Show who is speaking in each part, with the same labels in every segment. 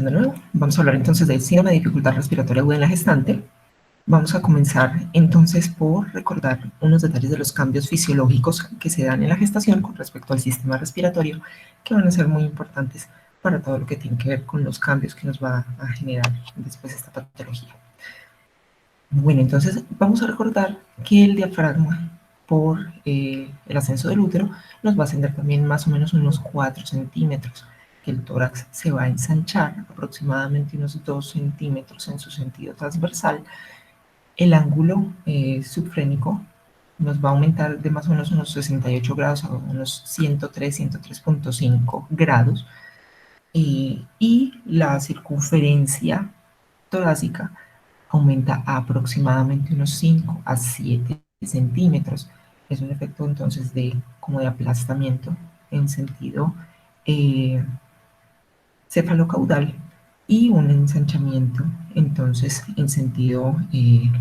Speaker 1: repitiendo de nuevo, vamos a hablar entonces del síndrome de dificultad respiratoria aguda en la gestante. Vamos a comenzar entonces por recordar unos detalles de los cambios fisiológicos que se dan en la gestación con respecto al sistema respiratorio, que van a ser muy importantes para todo lo que tiene que ver con los cambios que nos va a generar después esta patología. Bueno, entonces vamos a recordar que el diafragma, por el ascenso del útero, nos va a ascender también más o menos unos 4 centímetros, que el tórax se va a ensanchar aproximadamente unos 2 centímetros en su sentido transversal. El ángulo subfrénico nos va a aumentar de más o menos unos 68 grados a unos 103, 103.5 grados, y la circunferencia torácica aumenta a aproximadamente unos 5 a 7 centímetros. Es un efecto entonces como de aplastamiento en sentido eh, cefalocaudal y un ensanchamiento entonces en sentido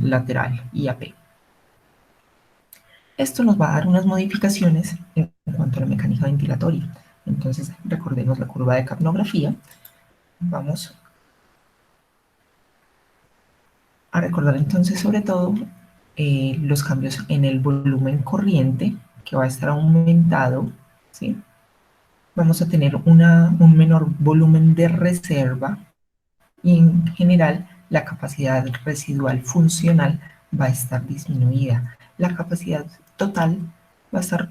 Speaker 1: lateral IAP. Esto nos va a dar unas modificaciones en cuanto a la mecánica ventilatoria. Entonces recordemos la curva de capnografía. Vamos a recordar entonces sobre todo los cambios en el volumen corriente, que va a estar aumentado, ¿sí? Vamos a tener un menor volumen de reserva y en general la capacidad residual funcional va a estar disminuida. La capacidad total va a estar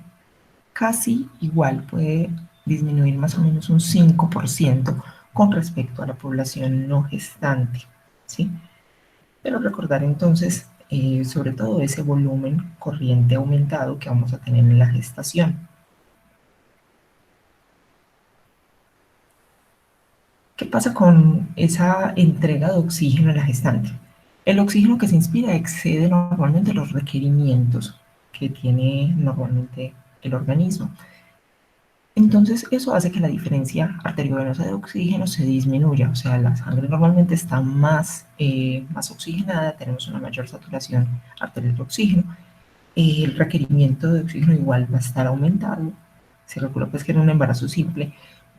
Speaker 1: casi igual, puede disminuir más o menos un 5% con respecto a la población no gestante, ¿sí? Pero recordar entonces sobre todo ese volumen corriente aumentado que vamos a tener en la gestación. ¿Qué pasa con esa entrega de oxígeno a la gestante? El oxígeno que se inspira excede normalmente los requerimientos que tiene normalmente el organismo. Entonces eso hace que la diferencia arteriovenosa de oxígeno se disminuya, o sea, la sangre normalmente está más oxigenada, tenemos una mayor saturación arterial de oxígeno, el requerimiento de oxígeno igual va a estar aumentado. Se calcula pues que en un embarazo simple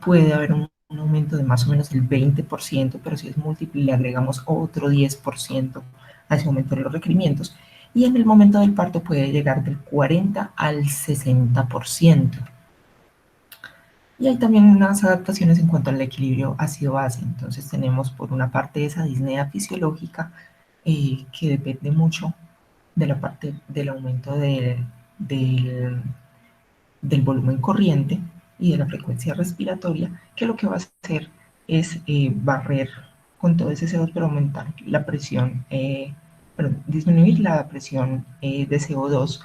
Speaker 1: puede haber un aumento de más o menos el 20%, pero si es múltiple le agregamos otro 10% a ese aumento de los requerimientos. Y en el momento del parto puede llegar del 40 al 60%. Y hay también unas adaptaciones en cuanto al equilibrio ácido-base. Entonces tenemos por una parte esa disnea fisiológica que depende mucho de la parte del aumento del, del volumen corriente y de la frecuencia respiratoria, que lo que va a hacer es barrer con todo ese CO2, pero aumentar la presión, disminuir la presión de CO2,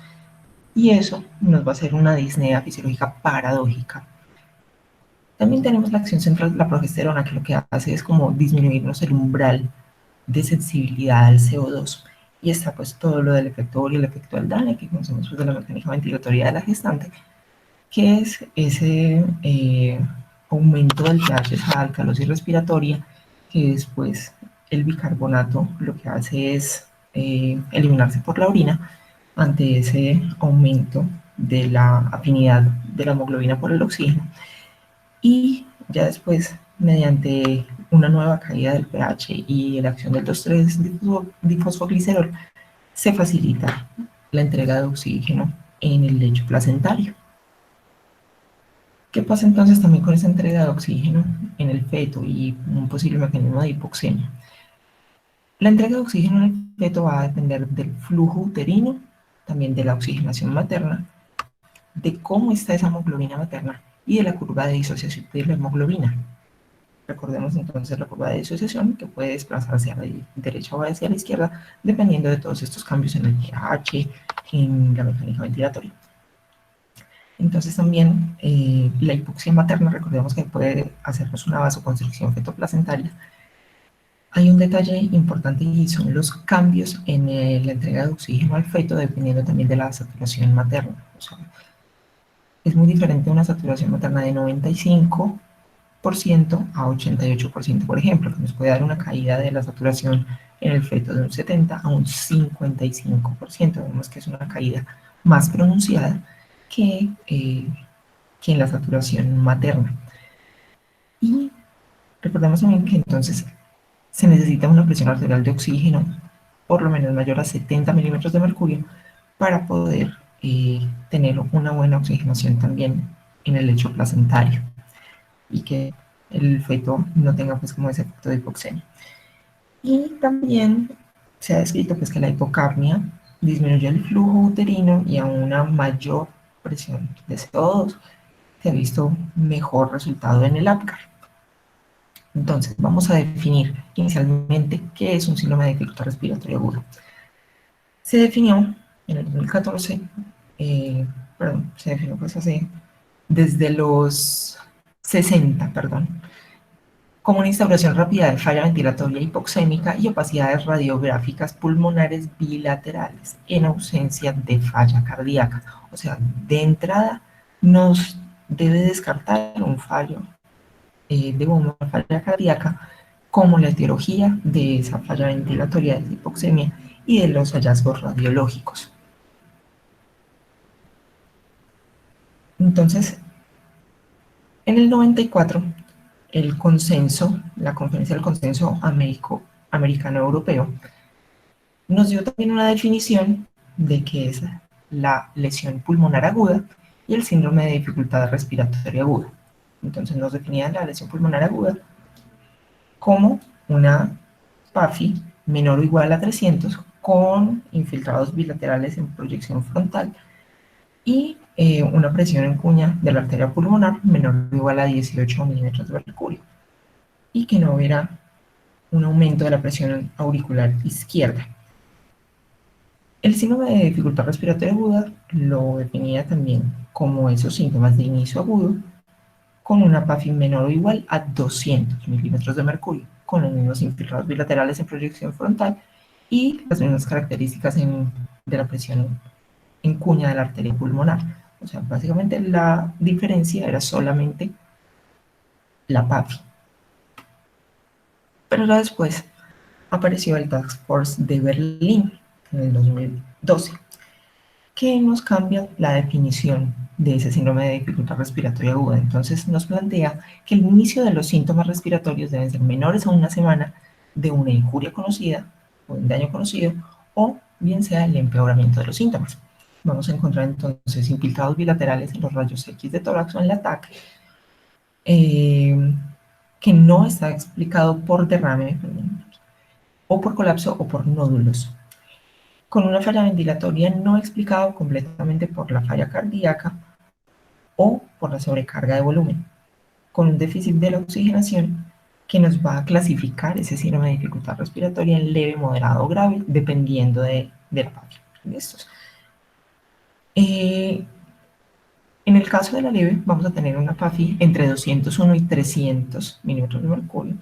Speaker 1: y eso nos va a hacer una disnea fisiológica paradójica. También tenemos la acción central de la progesterona, que lo que hace es como disminuirnos el umbral de sensibilidad al CO2. Y está pues todo lo del efecto Ori, el efecto Aldane, que conocemos pues de la mecánica ventilatoria de la gestante, que es ese aumento del pH, esa alcalosis respiratoria, que después el bicarbonato lo que hace es eliminarse por la orina ante ese aumento de la afinidad de la hemoglobina por el oxígeno. Y ya después, mediante una nueva caída del pH y la acción del 2,3-difosfoglicerol, se facilita la entrega de oxígeno en el lecho placentario. ¿Qué pasa entonces también con esa entrega de oxígeno en el feto y un posible mecanismo de hipoxemia? La entrega de oxígeno en el feto va a depender del flujo uterino, también de la oxigenación materna, de cómo está esa hemoglobina materna y de la curva de disociación de la hemoglobina. Recordemos entonces la curva de disociación, que puede desplazarse a la derecha o hacia la izquierda, dependiendo de todos estos cambios en el pH, en la mecánica ventilatoria. Entonces también la hipoxia materna, recordemos que puede hacernos una vasoconstricción fetoplacentaria. Hay un detalle importante y son los cambios en la entrega de oxígeno al feto, dependiendo también de la saturación materna. O sea, es muy diferente una saturación materna de 95% a 88%, por ejemplo, que nos puede dar una caída de la saturación en el feto de un 70 a un 55%. Vemos que es una caída más pronunciada que en la saturación materna. Y Recordemos también que entonces se necesita una presión arterial de oxígeno por lo menos mayor a 70 milímetros de mercurio para poder tener una buena oxigenación también en el lecho placentario y que el feto no tenga pues como ese efecto de hipoxemia. Y también se ha descrito pues que la hipocapnia disminuye el flujo uterino y a una mayor presión de CO2 se ha visto mejor resultado en el APGAR. Entonces, vamos a definir inicialmente qué es un síndrome de dificultad respiratoria aguda. Se definió en el 2014, se definió pues hace, desde los 60, como una instauración rápida de falla ventilatoria hipoxémica y opacidades radiográficas pulmonares bilaterales en ausencia de falla cardíaca. O sea, de entrada nos debe descartar un fallo de una falla cardíaca como la etiología de esa falla ventilatoria de hipoxemia y de los hallazgos radiológicos. Entonces, en el 94, el consenso, la Conferencia del Consenso Americano-Europeo, nos dio también una definición de qué es la lesión pulmonar aguda y el síndrome de dificultad respiratoria aguda. Entonces nos definían la lesión pulmonar aguda como una PAFI menor o igual a 300 con infiltrados bilaterales en proyección frontal y una presión en cuña de la arteria pulmonar menor o igual a 18 milímetros de mercurio y que no hubiera un aumento de la presión auricular izquierda. El síndrome de dificultad respiratoria aguda lo definía también como esos síntomas de inicio agudo con una PAFI menor o igual a 200 milímetros de mercurio, con los mismos infiltrados bilaterales en proyección frontal y las mismas características de la presión en cuña de la arteria pulmonar. O sea, básicamente la diferencia era solamente la PAFI. Pero ya después apareció el Task Force de Berlín en el 2012, que nos cambia la definición de ese síndrome de dificultad respiratoria aguda. Entonces nos plantea que el inicio de los síntomas respiratorios deben ser menores a una semana de una injuria conocida o un daño conocido, o bien sea el empeoramiento de los síntomas. Vamos a encontrar entonces infiltrados bilaterales en los rayos X de tórax o en la TAC, que no está explicado por derrame o por colapso o por nódulos, con una falla ventilatoria no explicada completamente por la falla cardíaca o por la sobrecarga de volumen, con un déficit de la oxigenación que nos va a clasificar ese síndrome de dificultad respiratoria en leve, moderado o grave, dependiendo de la falla. ¿Listos? En el caso de la leve, vamos a tener una PAFI entre 201 y 300 milímetros de mercurio.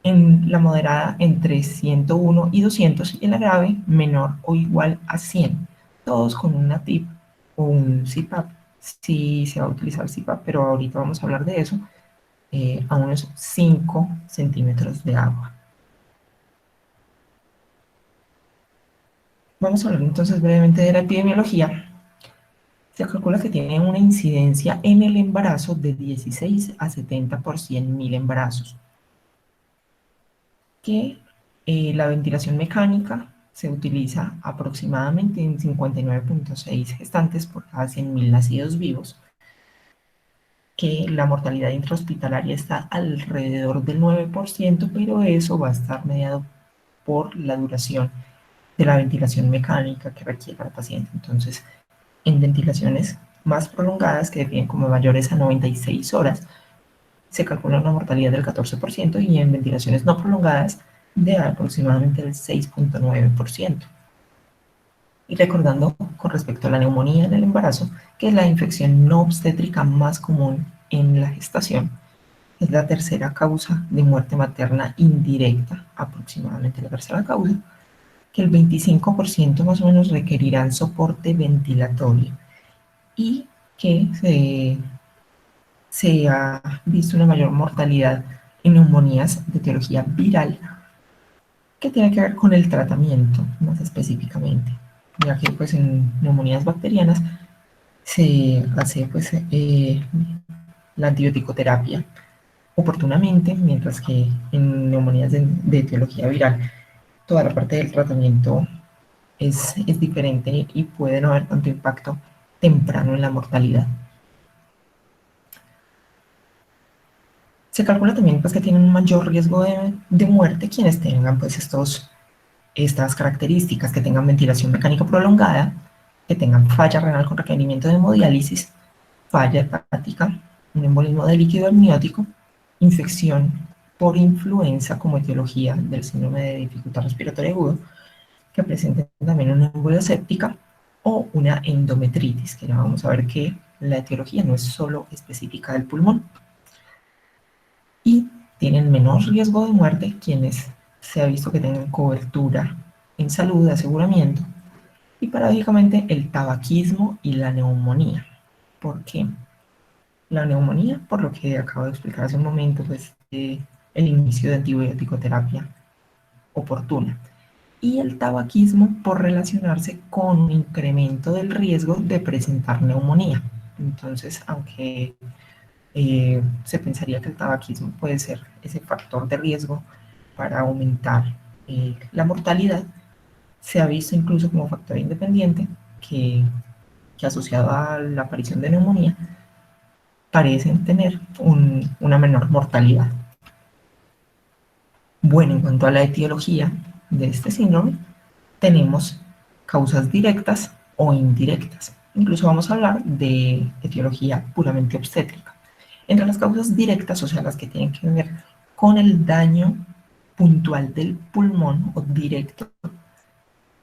Speaker 1: En la moderada entre 101 y 200 y en la grave menor o igual a 100. Todos con una TIP o un CPAP. Sí se va a utilizar CPAP, pero ahorita vamos a hablar de eso, a unos 5 centímetros de agua. Vamos a hablar entonces brevemente de la epidemiología. Se calcula que tiene una incidencia en el embarazo de 16 a 70 por 100.000 embarazos. Que la ventilación mecánica se utiliza aproximadamente en 59.6 gestantes por cada 100.000 nacidos vivos, que la mortalidad intrahospitalaria está alrededor del 9%, pero eso va a estar mediado por la duración de la ventilación mecánica que requiere el paciente. Entonces, en ventilaciones más prolongadas, que definen como mayores a 96 horas, se calcula una mortalidad del 14% y en ventilaciones no prolongadas de aproximadamente el 6.9%. Y recordando con respecto a la neumonía en el embarazo, que es la infección no obstétrica más común en la gestación, es la tercera causa de muerte materna indirecta, aproximadamente la tercera causa, que el 25% más o menos requerirán soporte ventilatorio y que se ha visto una mayor mortalidad en neumonías de etiología viral, que tiene que ver con el tratamiento más específicamente, ya que pues en neumonías bacterianas se hace pues la antibiótico terapia oportunamente, mientras que en neumonías de etiología viral toda la parte del tratamiento es diferente y puede no haber tanto impacto temprano en la mortalidad. Se calcula también pues, que tienen un mayor riesgo de muerte quienes tengan pues, estas características, que tengan ventilación mecánica prolongada, que tengan falla renal con requerimiento de hemodiálisis, falla hepática, un embolismo de líquido amniótico, infección por influenza como etiología del síndrome de dificultad respiratoria agudo, que presenten también una embolia séptica o una endometritis, que ya vamos a ver que la etiología no es solo específica del pulmón. Y tienen menor riesgo de muerte quienes se ha visto que tengan cobertura en salud, de aseguramiento, y paradójicamente el tabaquismo y la neumonía. ¿Por qué? La neumonía, por lo que acabo de explicar hace un momento, pues el inicio de antibiótico-terapia oportuna. Y el tabaquismo por relacionarse con un incremento del riesgo de presentar neumonía. Entonces, aunque se pensaría que el tabaquismo puede ser ese factor de riesgo para aumentar la mortalidad, se ha visto incluso como factor independiente que asociado a la aparición de neumonía parecen tener una menor mortalidad. Bueno, en cuanto a la etiología de este síndrome, tenemos causas directas o indirectas. Incluso vamos a hablar de etiología puramente obstétrica. Entre las causas directas, o sea, las que tienen que ver con el daño puntual del pulmón o directo,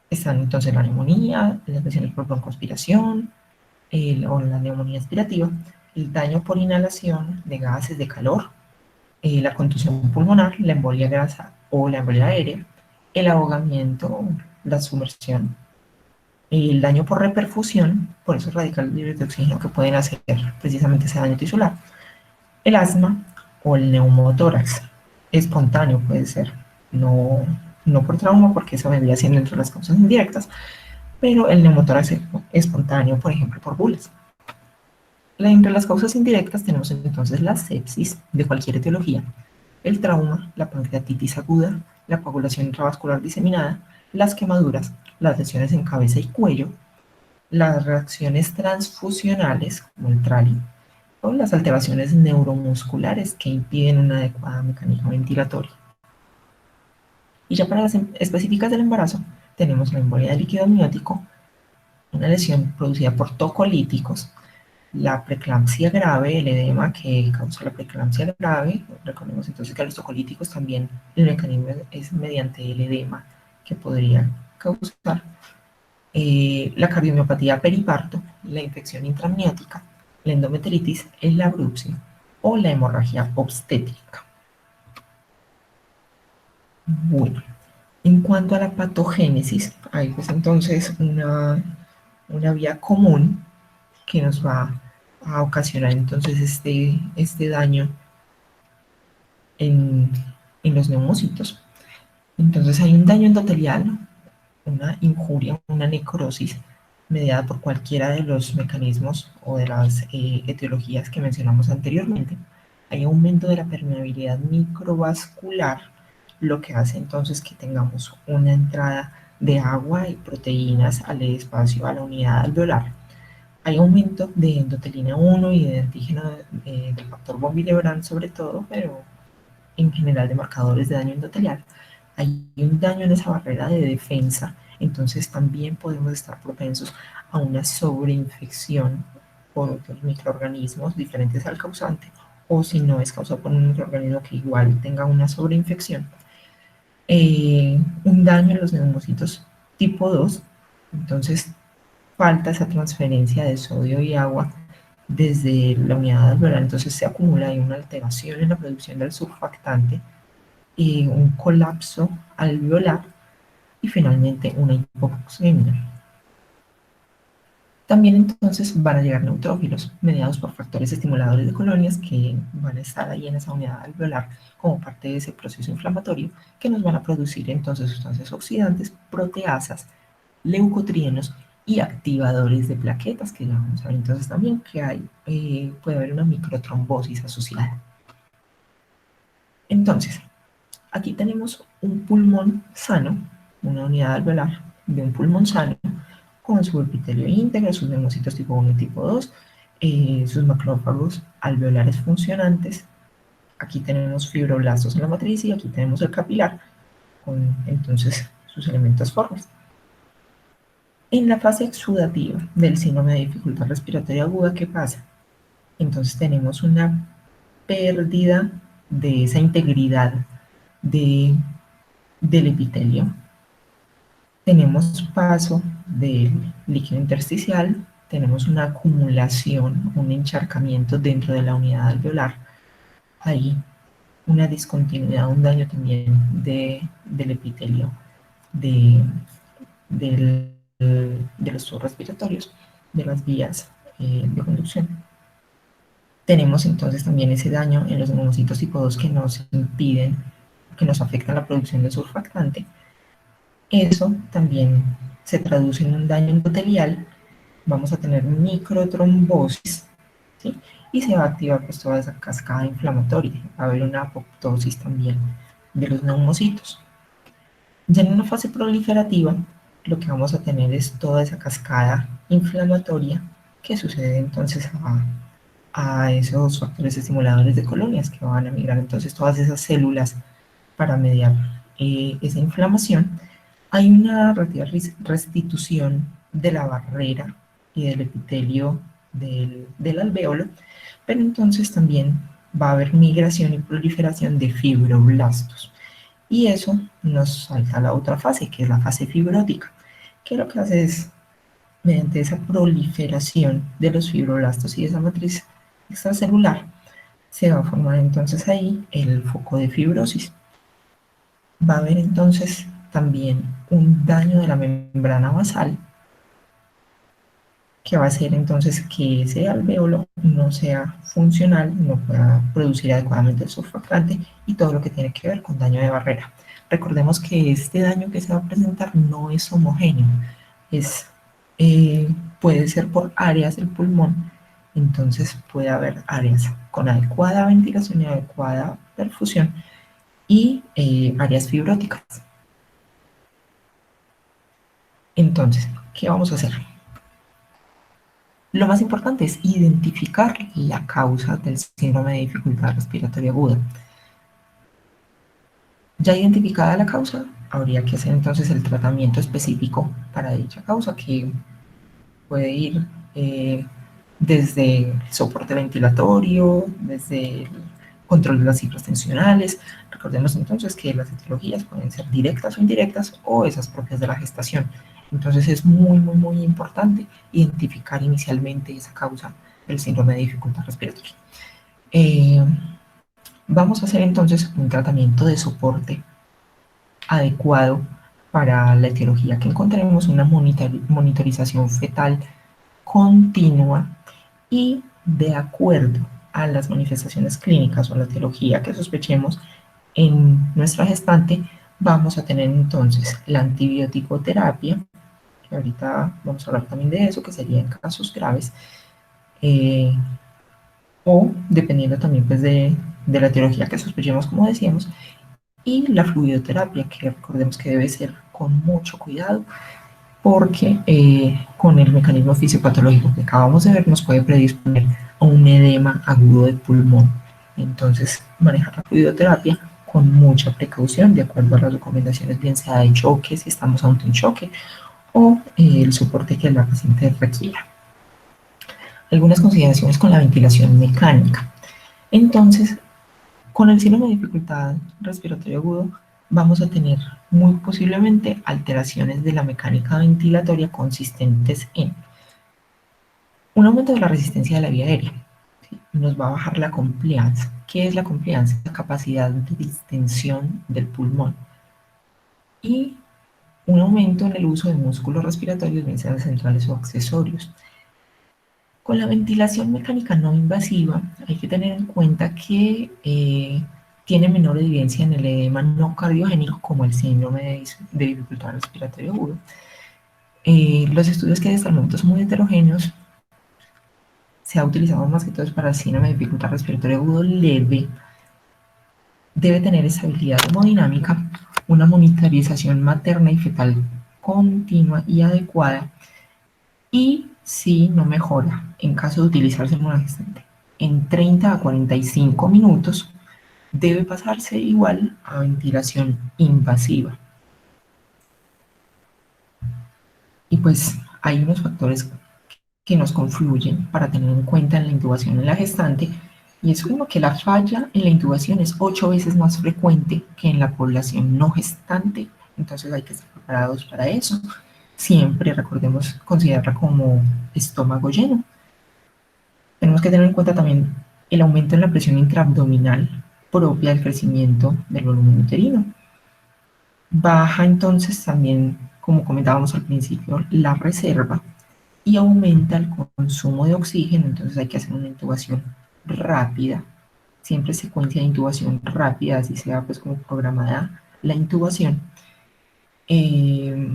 Speaker 1: están entonces la neumonía, las lesiones por broncoaspiración, o la neumonía aspirativa, el daño por inhalación de gases de calor, la contusión pulmonar, la embolia grasa o la embolia aérea, el ahogamiento, la sumersión, el daño por reperfusión, por esos radicales libres de oxígeno que pueden hacer precisamente ese daño tisular, el asma o el neumotórax, espontáneo puede ser, no, no por trauma, porque eso vendría siendo entre las causas indirectas, pero el neumotórax espontáneo, por ejemplo, por bulas. Entre las causas indirectas tenemos entonces la sepsis de cualquier etiología, el trauma, la pancreatitis aguda, la coagulación intravascular diseminada, las quemaduras, las lesiones en cabeza y cuello, las reacciones transfusionales, como el trali, o las alteraciones neuromusculares que impiden una adecuada mecánica ventilatoria. Y ya para las específicas del embarazo, tenemos la embolia de líquido amniótico, una lesión producida por tocolíticos, la preeclampsia grave, el edema que causa la preeclampsia grave. Recordemos entonces que los tocolíticos también el mecanismo es mediante el edema que podría causar. La cardiomiopatía periparto, la infección intramniótica, la endometritis, la abrupción o la hemorragia obstétrica. Bueno, en cuanto a la patogénesis, hay pues entonces una vía común que nos va a ocasionar entonces este daño en, en los neumocitos. Entonces hay un daño endotelial, una injuria, una necrosis mediada por cualquiera de los mecanismos o de las etiologías que mencionamos anteriormente. Hay aumento de la permeabilidad microvascular, lo que hace entonces que tengamos una entrada de agua y proteínas al espacio, a la unidad alveolar. Hay aumento de endotelina 1 y de antígeno del factor von Willebrand sobre todo, pero en general de marcadores de daño endotelial. Hay un daño en esa barrera de defensa, entonces también podemos estar propensos a una sobreinfección por otros microorganismos diferentes al causante, o si no es causado por un microorganismo que igual tenga una sobreinfección. Un daño en los neumocitos tipo 2, entonces falta esa transferencia de sodio y agua desde la unidad alveolar, entonces se acumula ahí una alteración en la producción del surfactante, un colapso alveolar y finalmente una hipoxemia. También entonces van a llegar neutrófilos mediados por factores estimuladores de colonias que van a estar ahí en esa unidad alveolar como parte de ese proceso inflamatorio que nos van a producir entonces sustancias oxidantes, proteasas, leucotrienos y activadores de plaquetas, que ya vamos a ver entonces también que hay, puede haber una microtrombosis asociada. Entonces, aquí tenemos un pulmón sano, una unidad alveolar de un pulmón sano, con su epitelio íntegro, sus neumocitos tipo 1 y tipo 2, sus macrófagos alveolares funcionantes. Aquí tenemos fibroblastos en la matriz y aquí tenemos el capilar, con entonces sus elementos formes. En la fase exudativa del síndrome de dificultad respiratoria aguda, ¿qué pasa? Entonces tenemos una pérdida de esa integridad de, del epitelio. Tenemos paso del líquido intersticial, tenemos una acumulación, un encharcamiento dentro de la unidad alveolar. Hay una discontinuidad, un daño también del epitelio de, del, de los tubos respiratorios, de las vías de conducción. Tenemos entonces también ese daño en los neumocitos tipo 2 que nos impiden, que nos afectan la producción de surfactante. Eso también se traduce en un daño endotelial, vamos a tener microtrombosis, ¿sí? Y se va a activar pues toda esa cascada inflamatoria, va a haber una apoptosis también de los neumocitos. Ya en una fase proliferativa, lo que vamos a tener es toda esa cascada inflamatoria que sucede entonces a esos factores estimuladores de colonias que van a migrar entonces todas esas células para mediar esa inflamación. Hay una relativa restitución de la barrera y del epitelio del alvéolo, pero entonces también va a haber migración y proliferación de fibroblastos. Y eso nos salta a la otra fase, que es la fase fibrótica, que lo que hace es, mediante esa proliferación de los fibroblastos y esa matriz extracelular, se va a formar entonces ahí el foco de fibrosis. Va a haber entonces también un daño de la membrana basal que va a hacer entonces que ese alvéolo no sea funcional, no pueda producir adecuadamente el surfactante y todo lo que tiene que ver con daño de barrera. Recordemos que este daño que se va a presentar no es homogéneo, es, puede ser por áreas del pulmón, entonces puede haber áreas con adecuada ventilación y adecuada perfusión y áreas fibróticas. Entonces, ¿qué vamos a hacer? Lo más importante es identificar la causa del síndrome de dificultad respiratoria aguda. Ya identificada la causa, habría que hacer entonces el tratamiento específico para dicha causa, que puede ir desde el soporte ventilatorio, desde el control de las cifras tensionales. Recordemos entonces que las etiologías pueden ser directas o indirectas o esas propias de la gestación. Entonces es muy importante identificar inicialmente esa causa del síndrome de dificultad respiratoria. Vamos a hacer entonces un tratamiento de soporte adecuado para la etiología que encontremos, una monitorización fetal continua y de acuerdo a las manifestaciones clínicas o la etiología que sospechemos en nuestra gestante, vamos a tener entonces la antibiótico-terapia, que ahorita vamos a hablar también de eso, que sería en casos graves, eh, o dependiendo también pues de la etiología que sospechemos, como decíamos, y la fluidoterapia, que recordemos que debe ser con mucho cuidado, porque con el mecanismo fisiopatológico que acabamos de ver nos puede predisponer a un edema agudo del pulmón. Entonces, manejar la fluidoterapia con mucha precaución, de acuerdo a las recomendaciones, bien sea de choque, si estamos ante un choque, o el soporte que la paciente requiera. Algunas consideraciones con la ventilación mecánica. Entonces, con el síndrome de dificultad respiratoria agudo, vamos a tener muy posiblemente alteraciones de la mecánica ventilatoria consistentes en un aumento de la resistencia de la vía aérea, ¿sí? Nos va a bajar la compliance. ¿Qué es la compliance? La capacidad de distensión del pulmón. Y un aumento en el uso de músculos respiratorios, bien sean centrales o accesorios. Con la ventilación mecánica no invasiva, hay que tener en cuenta que tiene menor evidencia en el edema no cardiogénico como el síndrome de dificultad respiratoria aguda. Los estudios que hasta el momento son muy heterogéneos, se ha utilizado más que todo para el síndrome de dificultad respiratoria agudo leve, debe tener estabilidad hemodinámica, una monitorización materna y fetal continua y adecuada, y si no mejora, en caso de utilizarse en una gestante, en 30 a 45 minutos, debe pasarse igual a ventilación invasiva. Y pues hay unos factores que nos confluyen para tener en cuenta en la intubación en la gestante, y es como que la falla en la intubación es 8 veces más frecuente que en la población no gestante, entonces hay que estar preparados para eso. Siempre recordemos considerarla como estómago lleno. Tenemos que tener en cuenta también el aumento en la presión intraabdominal propia del crecimiento del volumen uterino. Baja entonces también, como comentábamos al principio, la reserva y aumenta el consumo de oxígeno, entonces hay que hacer una intubación rápida, siempre secuencia de intubación rápida, así sea pues como programada la intubación, eh,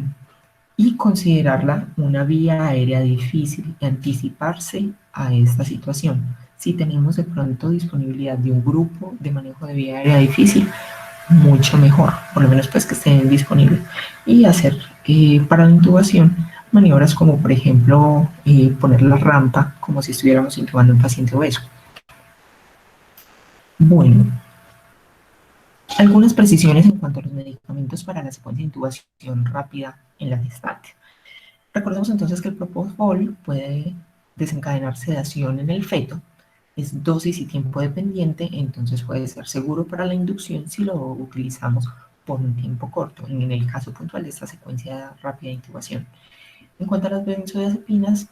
Speaker 1: y considerarla una vía aérea difícil y anticiparse a esta situación. Si tenemos de pronto disponibilidad de un grupo de manejo de vía aérea difícil, mucho mejor, por lo menos pues que estén disponibles, y hacer para la intubación maniobras como por ejemplo poner la rampa como si estuviéramos intubando a un paciente obeso. Bueno, algunas precisiones en cuanto a los medicamentos para la secuencia de intubación rápida en la gestante. Recordemos entonces que el propofol puede desencadenar sedación en el feto, es dosis y tiempo dependiente, entonces puede ser seguro para la inducción si lo utilizamos por un tiempo corto, en el caso puntual de esta secuencia rápida de intubación. En cuanto a las benzodiazepinas,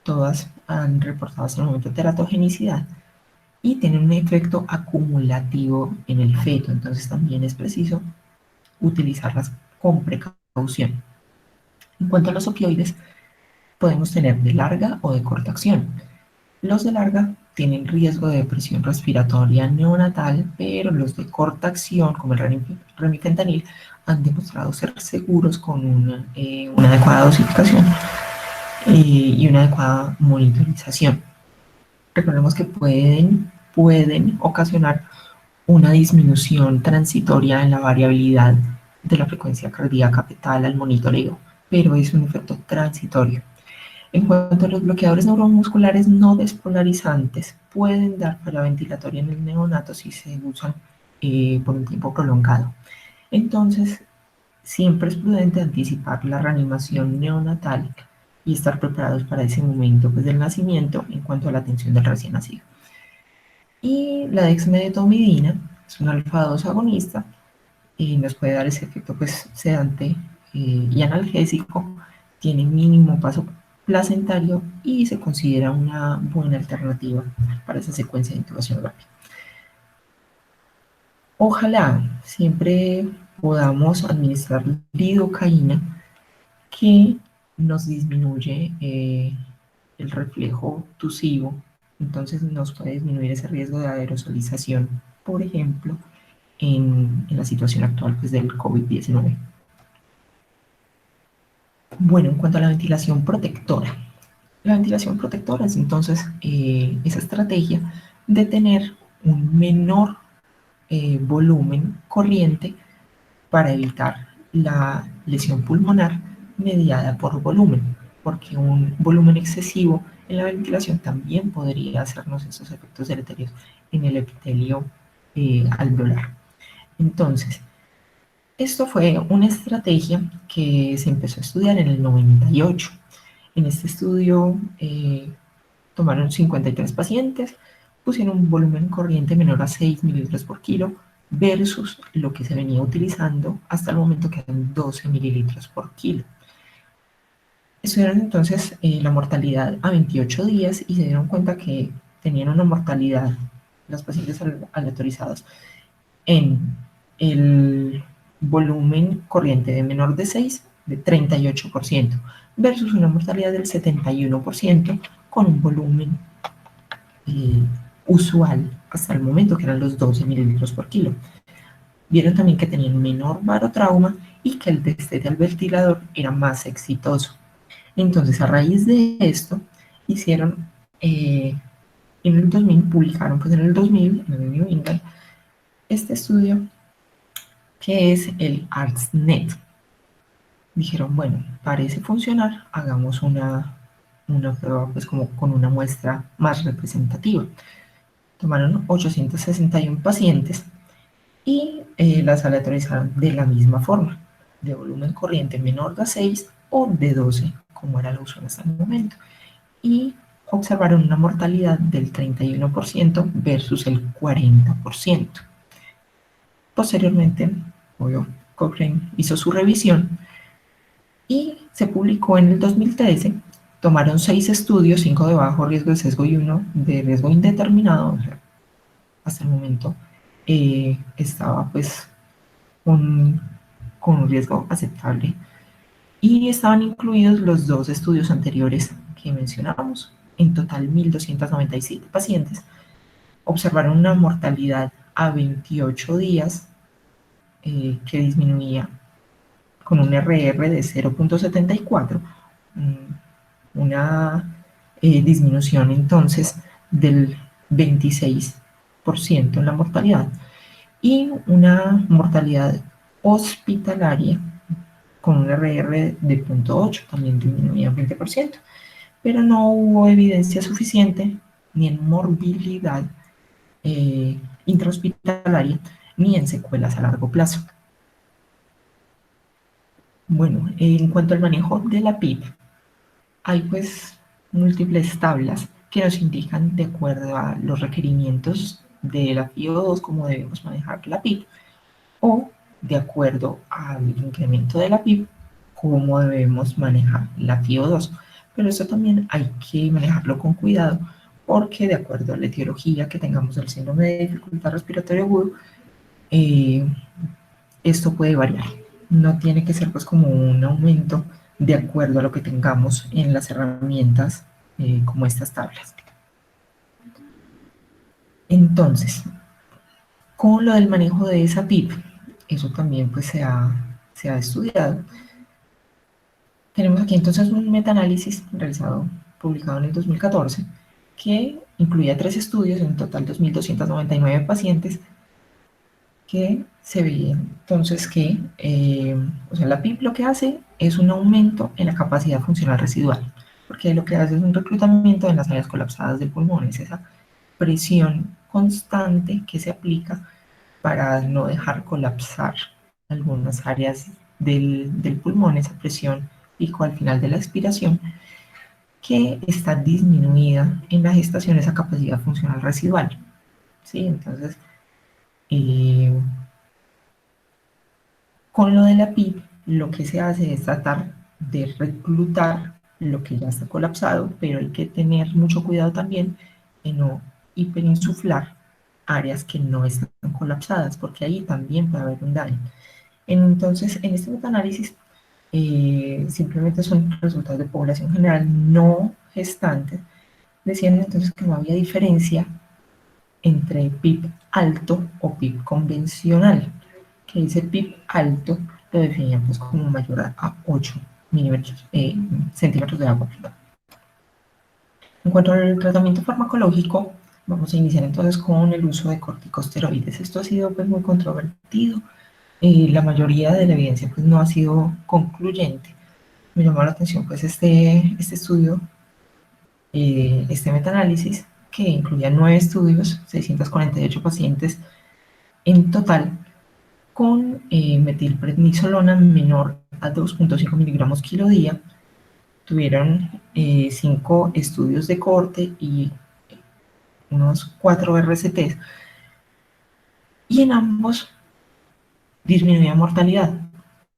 Speaker 1: todas han reportado hasta el momento teratogenicidad y tienen un efecto acumulativo en el feto, entonces también es preciso utilizarlas con precaución. En cuanto a los opioides, podemos tener de larga o de corta acción. Los de larga tienen riesgo de depresión respiratoria neonatal, pero los de corta acción, como el remifentanil, han demostrado ser seguros con una adecuada dosificación y una adecuada monitorización. Recordemos que pueden ocasionar una disminución transitoria en la variabilidad de la frecuencia cardíaca fetal al monitoreo, pero es un efecto transitorio. En cuanto a los bloqueadores neuromusculares no despolarizantes, pueden dar falla ventilatoria en el neonato si se usan por un tiempo prolongado. Entonces, siempre es prudente anticipar la reanimación neonatal y estar preparados para ese momento pues, del nacimiento en cuanto a la atención del recién nacido. Y la dexmedetomidina es un alfa-2 agonista y nos puede dar ese efecto pues, sedante y analgésico, tiene mínimo paso placentario y se considera una buena alternativa para esa secuencia de intubación rápida. Ojalá siempre podamos administrar lidocaína, que nos disminuye el reflejo tusivo, entonces nos puede disminuir ese riesgo de aerosolización, por ejemplo, en la situación actual pues, del COVID-19. Bueno, en cuanto a la ventilación protectora. La ventilación protectora es entonces esa estrategia de tener un menor volumen corriente para evitar la lesión pulmonar mediada por volumen, porque un volumen excesivo en la ventilación también podría hacernos esos efectos deleterios en el epitelio alveolar. Entonces, esto fue una estrategia que se empezó a estudiar en el 98. En este estudio tomaron 53 pacientes, pusieron un volumen corriente menor a 6 mililitros por kilo versus lo que se venía utilizando hasta el momento, que eran 12 mililitros por kilo. Estudiaron entonces la mortalidad a 28 días y se dieron cuenta que tenían una mortalidad, los pacientes aleatorizados, en el volumen corriente de menor de 6, de 38%, versus una mortalidad del 71% con un volumen usual hasta el momento, que eran los 12 mililitros por kilo. Vieron también que tenían menor barotrauma y que el destete al ventilador era más exitoso. Entonces, a raíz de esto, hicieron en el 2000, publicaron pues en el 2000, en el New England, este estudio, que es el ARTSNet. Dijeron, bueno, parece funcionar, hagamos una prueba pues como con una muestra más representativa. Tomaron 861 pacientes y las aleatorizaron de la misma forma, de volumen corriente menor de 6 o de 12, como era el uso hasta el momento, y observaron una mortalidad del 31% versus el 40%. Posteriormente, obvio, Cochrane hizo su revisión y se publicó en el 2013. Tomaron 6 estudios, 5 de bajo riesgo de sesgo y 1 de riesgo indeterminado. O sea, hasta el momento estaba pues con, con un riesgo aceptable. Y estaban incluidos los 2 estudios anteriores que mencionábamos. En total, 1.297 pacientes observaron una mortalidad a 28 días que disminuía con un RR de 0.74, una disminución entonces del 26% en la mortalidad y una mortalidad hospitalaria con un RR de 0.8, también disminuía un 20%, pero no hubo evidencia suficiente ni en morbilidad intrahospitalaria ni en secuelas a largo plazo. Bueno, en cuanto al manejo de la PIP, hay pues múltiples tablas que nos indican de acuerdo a los requerimientos de la FIO2 cómo debemos manejar la PIP o de acuerdo al incremento de la PIP cómo debemos manejar la FIO2. Pero eso también hay que manejarlo con cuidado porque de acuerdo a la etiología que tengamos del síndrome de dificultad respiratoria agudo, esto puede variar. No tiene que ser pues como un aumento de acuerdo a lo que tengamos en las herramientas como estas tablas. Entonces, con lo del manejo de esa PIP, eso también pues se ha estudiado. Tenemos aquí entonces un metaanálisis realizado, publicado en el 2014, que incluía 3 estudios, en total 2.299 pacientes, que se veía entonces que o sea, la PIP lo que hace es un aumento en la capacidad funcional residual, porque lo que hace es un reclutamiento en las áreas colapsadas del pulmón, es esa presión constante que se aplica para no dejar colapsar algunas áreas del pulmón, esa presión pico al final de la expiración, que está disminuida en la gestación, esa capacidad funcional residual. ¿Sí? Entonces, eh, con lo de la PIP, lo que se hace es tratar de reclutar lo que ya está colapsado, pero hay que tener mucho cuidado también en no hiperinsuflar áreas que no están colapsadas, porque ahí también puede haber un daño. Entonces, en este metaanálisis, simplemente son resultados de población general no gestante. Decían entonces que no había diferencia entre PIB alto o PIB convencional, que ese PIB alto lo definían pues como mayor a 8 centímetros de agua. En cuanto al tratamiento farmacológico, vamos a iniciar entonces con el uso de corticosteroides. Esto ha sido pues muy controvertido. La mayoría de la evidencia pues no ha sido concluyente. Me llamó la atención pues este estudio, este metaanálisis, que incluía 9 estudios, 648 pacientes en total, con metilprednisolona menor a 2.5 miligramos kilo día. Tuvieron 5 estudios de corte y unos 4 RCTs, y en ambos disminuía mortalidad.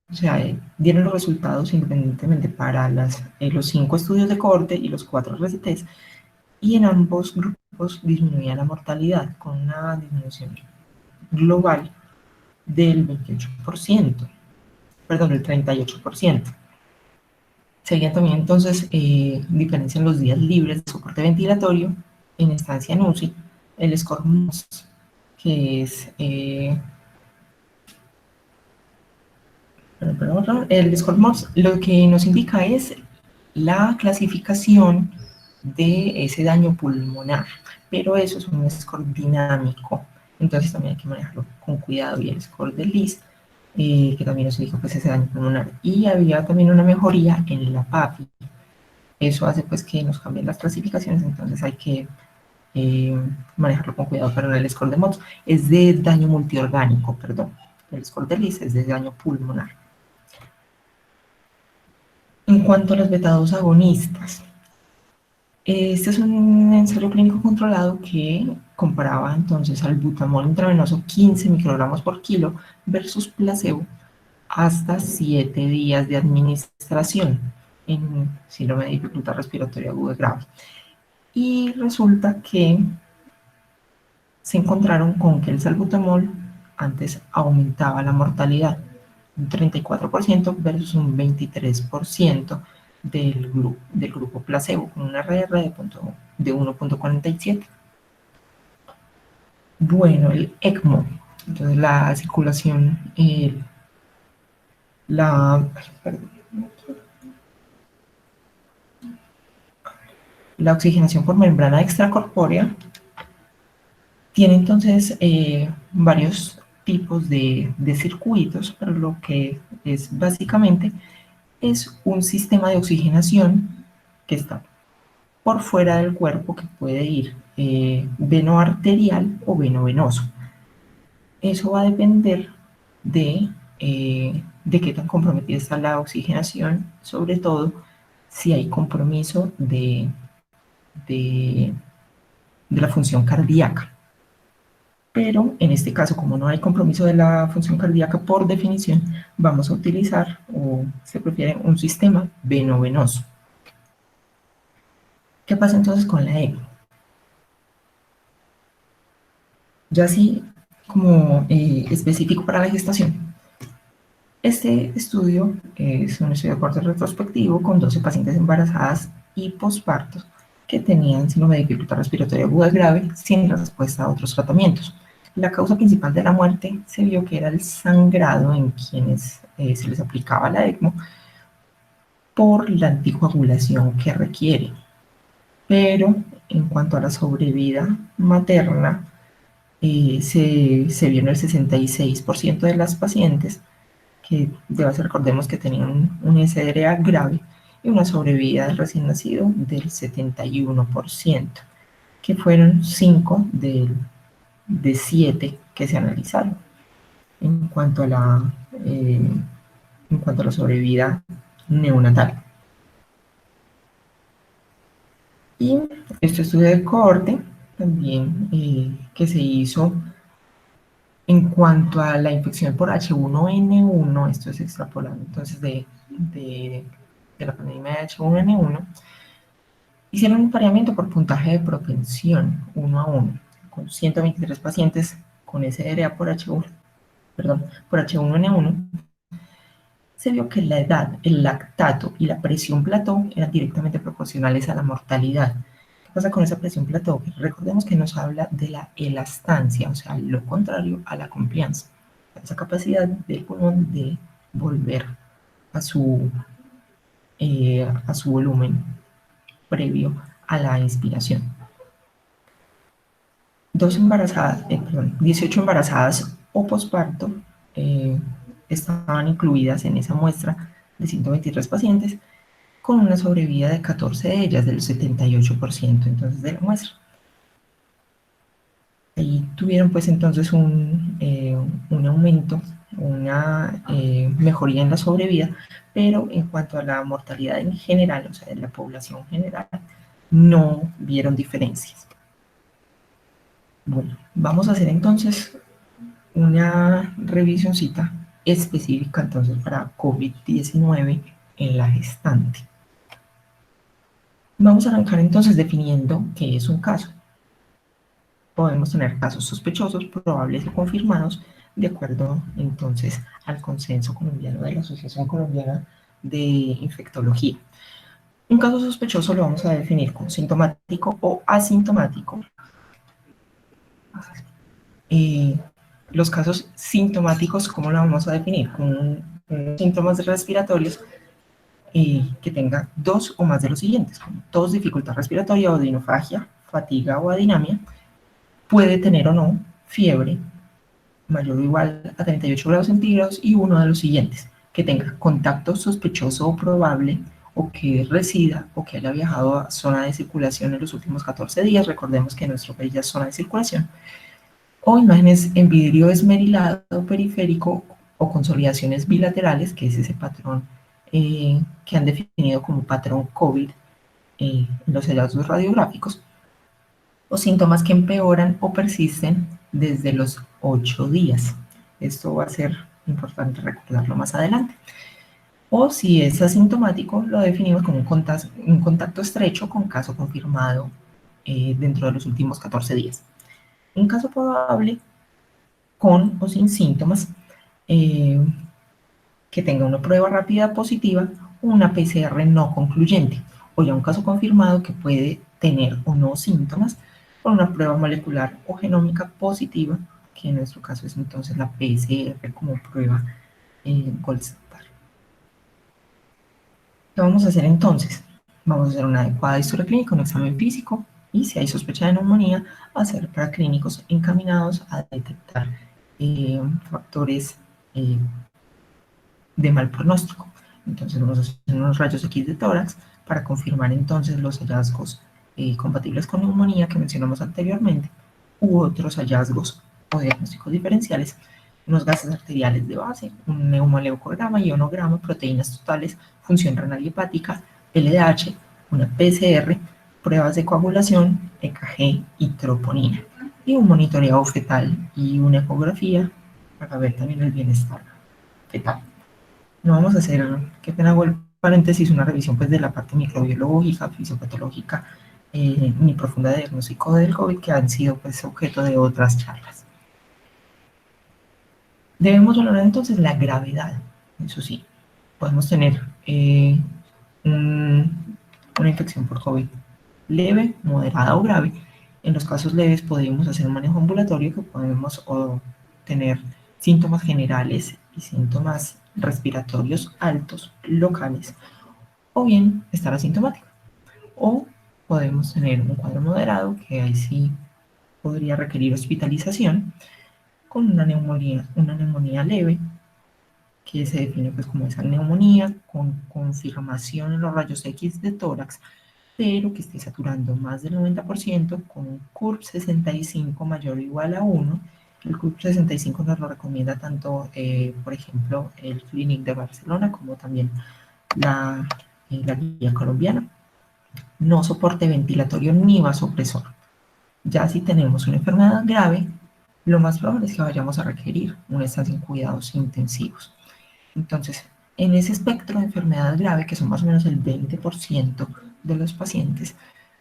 Speaker 1: O sea, dieron los resultados independientemente para los 5 estudios de corte y los 4 RCTs, y en ambos grupos disminuía la mortalidad con una disminución global del 28%, perdón, del 38%. Sería también entonces diferencia en los días libres de soporte ventilatorio en estancia en UCI, el score MOS, que es el score MOS, lo que nos indica es la clasificación de ese daño pulmonar, pero eso es un score dinámico. entonces también hay que manejarlo con cuidado. Y el score del LIS, que también nos dijo pues ese daño pulmonar. Y había también una mejoría en la PAPI. Eso hace pues que nos cambien las clasificaciones, entonces hay que manejarlo con cuidado. Pero el score de MOTS es de daño multiorgánico, perdón. El score del LIS es de daño pulmonar. En cuanto a los beta-2 agonistas, este es un ensayo clínico controlado que comparaba entonces al butamol intravenoso 15 microgramos por kilo versus placebo hasta 7 días de administración en síndrome de dificultad respiratoria aguda grave. Y resulta que se encontraron con que el salbutamol antes aumentaba la mortalidad, un 34% versus un 23% del grupo placebo, con una RR de 1.47. Bueno, el ECMO, entonces la circulación, la, la oxigenación por membrana extracorpórea tiene entonces varios tipos de circuitos, pero lo que es básicamente es un sistema de oxigenación que está por fuera del cuerpo, que puede ir veno arterial o veno venoso. Eso va a depender de qué tan comprometida está la oxigenación, sobre todo si hay compromiso de, de la función cardíaca. Pero en este caso, como no hay compromiso de la función cardíaca, por definición, vamos a utilizar, o se prefiere, un sistema veno-venoso. ¿Qué pasa entonces con la ECMO? Ya así como específico para la gestación. Este estudio es un estudio de corte retrospectivo con 12 pacientes embarazadas y pospartos que tenían síndrome de dificultad respiratoria aguda grave sin respuesta a otros tratamientos. La causa principal de la muerte se vio que era el sangrado en quienes se les aplicaba la ECMO por la anticoagulación que requiere. Pero en cuanto a la sobrevida materna, se vio en el 66% de las pacientes, que recordemos que tenían un SDRA grave y una sobrevida del recién nacido del 71%, que fueron 5 de 7 que se analizaron. En cuanto a la sobrevida neonatal. Y este estudio de cohorte también que se hizo en cuanto a la infección por H1N1, esto es extrapolando entonces de la pandemia de H1N1, hicieron un pareamiento por puntaje de propensión 1:1, con 123 pacientes con SDRA por H1N1. Se vio que la edad, el lactato y la presión plató eran directamente proporcionales a la mortalidad. ¿Qué pasa con esa presión plató? Recordemos que nos habla de la elastancia, o sea, lo contrario a la compliance, esa capacidad del pulmón de volver a su volumen previo a la inspiración. 18 embarazadas o posparto estaban incluidas en esa muestra de 123 pacientes, con una sobrevida de 14 de ellas, del 78% entonces de la muestra. Ahí tuvieron pues entonces un aumento, una mejoría en la sobrevida, pero en cuanto a la mortalidad en general, o sea, de la población general, no vieron diferencias. Bueno, vamos a hacer entonces una revisioncita específica entonces para COVID-19 en la gestante. Vamos a arrancar entonces definiendo qué es un caso. Podemos tener casos sospechosos, probables o confirmados, de acuerdo entonces al consenso colombiano de la Asociación Colombiana de Infectología. Un caso sospechoso lo vamos a definir como sintomático o asintomático. Los casos sintomáticos, ¿cómo lo vamos a definir? Con síntomas respiratorios que tenga 2 o más de los siguientes, como tos, dificultad respiratoria, odinofagia, fatiga o adinamia. Puede tener o no fiebre mayor o igual a 38 grados centígrados y uno de los siguientes, que tenga contacto sospechoso o probable o que resida o que haya viajado a zona de circulación en los últimos 14 días, recordemos que nuestro país ya es zona de circulación, o imágenes en vidrio esmerilado periférico o consolidaciones bilaterales, que es ese patrón que han definido como patrón COVID en los hallazgos radiográficos, o síntomas que empeoran o persisten desde los 8 días. Esto va a ser importante recordarlo más adelante. O si es asintomático, lo definimos como un contacto estrecho con caso confirmado dentro de los últimos 14 días. Un caso probable con o sin síntomas, eh, que tenga una prueba rápida positiva o una PCR no concluyente, o ya un caso confirmado que puede tener o no síntomas con una prueba molecular o genómica positiva, que en nuestro caso es entonces la PCR como prueba gold standard. ¿Qué vamos a hacer entonces? Vamos a hacer una adecuada historia clínica, un examen físico y si hay sospecha de neumonía, hacer paraclínicos encaminados a detectar factores de mal pronóstico. Entonces vamos a hacer unos rayos X de tórax para confirmar entonces los hallazgos compatibles con neumonía que mencionamos anteriormente u otros hallazgos o diagnósticos diferenciales, unos gases arteriales de base, un neumoleucograma, ionograma, proteínas totales, función renal y hepática, LDH, una PCR, pruebas de coagulación, EKG y troponina, y un monitoreo fetal y una ecografía para ver también el bienestar fetal. No vamos a hacer, qué pena hago el paréntesis, una revisión pues de la parte microbiológica, fisiopatológica, ni profunda de diagnóstico del COVID, que han sido pues objeto de otras charlas. Debemos valorar entonces la gravedad, eso sí, podemos tener una infección por COVID leve, moderada o grave. En los casos leves podemos hacer un manejo ambulatorio que podemos tener síntomas generales y síntomas respiratorios altos, locales, o bien estar asintomático. O podemos tener un cuadro moderado que ahí sí podría requerir hospitalización con una neumonía leve, que se define pues como esa neumonía con confirmación en los rayos X de tórax, pero que esté saturando más del 90% con un CURP 65 mayor o igual a 1. El CURP 65 nos lo recomienda tanto, por ejemplo, el Clinic de Barcelona como también la guía colombiana. No soporte ventilatorio ni vasopresor. Ya si tenemos una enfermedad grave, lo más probable es que vayamos a requerir una estancia en cuidados intensivos. Entonces, en ese espectro de enfermedad grave, que son más o menos el 20% de los pacientes,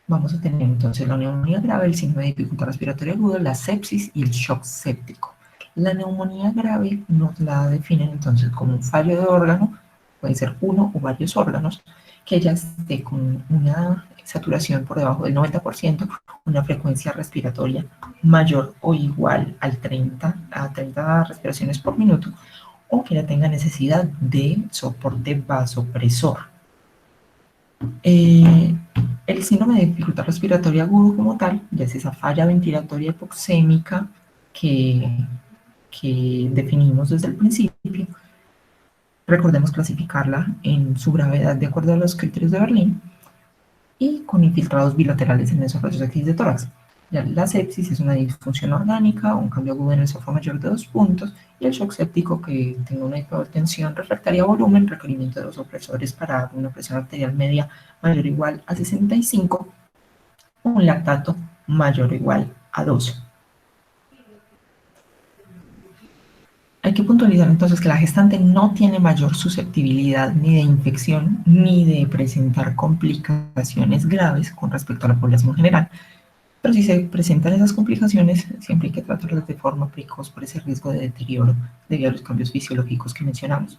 Speaker 1: vamos a tener entonces la neumonía grave, el signo de dificultad respiratoria aguda, la sepsis y el shock séptico. La neumonía grave nos la definen entonces como un fallo de órgano, puede ser uno o varios órganos, que ya esté con una saturación por debajo del 90%, una frecuencia respiratoria mayor o igual a 30 respiraciones por minuto, o que ya tenga necesidad de soporte vasopresor. El síndrome de dificultad respiratoria agudo como tal, ya es esa falla ventilatoria hipoxémica que definimos desde el principio. Recordemos clasificarla en su gravedad de acuerdo a los criterios de Berlín y con infiltrados bilaterales en esos rayos X de tórax. Ya la sepsis es una disfunción orgánica, un cambio agudo en el sofá mayor de 2 puntos, y el shock séptico que tenga una hipertensión refractaria a volumen, requerimiento de los opresores para una presión arterial media mayor o igual a 65, un lactato mayor o igual a 12. Hay que puntualizar entonces que la gestante no tiene mayor susceptibilidad ni de infección ni de presentar complicaciones graves con respecto a la población general, pero si se presentan esas complicaciones, siempre hay que tratarlas de forma precoz por ese riesgo de deterioro debido a los cambios fisiológicos que mencionamos.